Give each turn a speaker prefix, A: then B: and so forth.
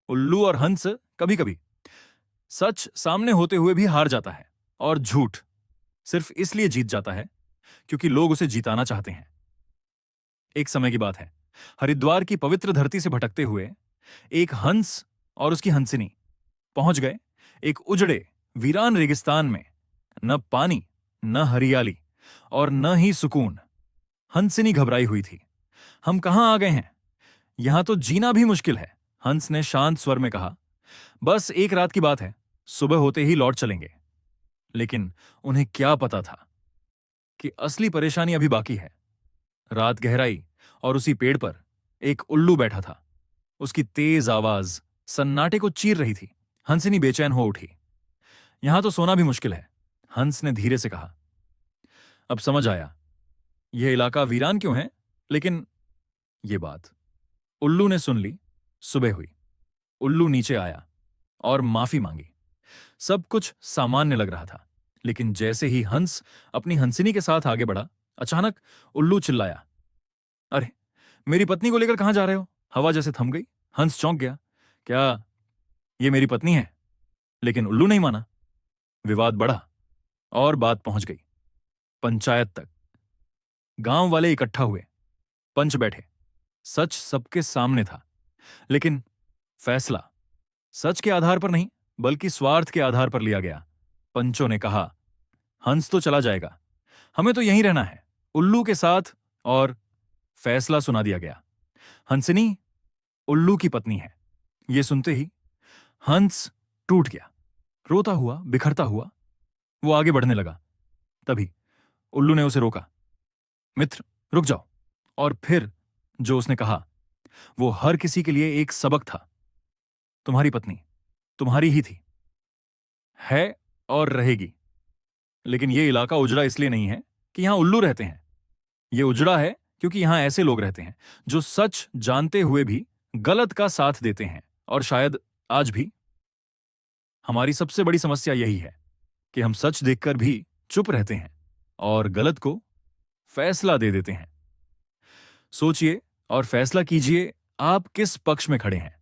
A: उल्लू और हंस कभी कभी सच सामने होते हुए भी हार जाता है, और झूठ सिर्फ इसलिए जीत जाता है क्योंकि लोग उसे जिताना चाहते हैं। एक समय की बात है, हरिद्वार की पवित्र धरती से भटकते हुए एक हंस और उसकी हंसिनी पहुंच गए एक उजड़े वीरान रेगिस्तान में। न पानी, न हरियाली और न ही सुकून। हंसिनी घबराई हुई थी। हम कहां आ गए हैं? यहां तो जीना भी मुश्किल है। हंस ने शांत स्वर में कहा, बस एक रात की बात है, सुबह होते ही लौट चलेंगे। लेकिन उन्हें क्या पता था कि असली परेशानी अभी बाकी है। रात गहराई और उसी पेड़ पर एक उल्लू बैठा था। उसकी तेज आवाज सन्नाटे को चीर रही थी। हंसिनी बेचैन हो उठी। यहां तो सोना भी मुश्किल है, हंस ने धीरे से कहा। अब समझ आया यह इलाका वीरान क्यों है। लेकिन यह बात उल्लू ने सुन ली। सुबह हुई। उल्लू नीचे आया और माफी मांगी। सब कुछ सामान्य लग रहा था। लेकिन जैसे ही हंस अपनी हंसिनी के साथ आगे बढ़ा, अचानक उल्लू चिल्लाया, अरे, मेरी पत्नी को लेकर कहां जा रहे हो? हवा जैसे थम गई। हंस चौंक गया। क्या ये मेरी पत्नी है? लेकिन उल्लू नहीं माना। विवाद बढ़ा और बात पहुंच गई पंचायत तक। गांव वाले इकट्ठा हुए। पंच बैठे। सच सबके सामने था, लेकिन फैसला सच के आधार पर नहीं बल्कि स्वार्थ के आधार पर लिया गया। पंचों ने कहा, हंस तो चला जाएगा, हमें तो यहीं रहना है उल्लू के साथ। और फैसला सुना दिया गया। हंसिनी उल्लू की पत्नी है। यह सुनते ही हंस टूट गया। रोता हुआ, बिखरता हुआ वो आगे बढ़ने लगा। तभी उल्लू ने उसे रोका। मित्र, रुक जाओ। और फिर जो उसने कहा वो हर किसी के लिए एक सबक था। तुम्हारी पत्नी तुम्हारी ही थी, है और रहेगी। लेकिन यह इलाका उजड़ा इसलिए नहीं है कि यहां उल्लू रहते हैं। यह उजड़ा है क्योंकि यहां ऐसे लोग रहते हैं जो सच जानते हुए भी गलत का साथ देते हैं। और शायद आज भी हमारी सबसे बड़ी समस्या यही है कि हम सच देखकर भी चुप रहते हैं और गलत को फैसला दे देते हैं। सोचिए और फैसला कीजिए, आप किस पक्ष में खड़े हैं।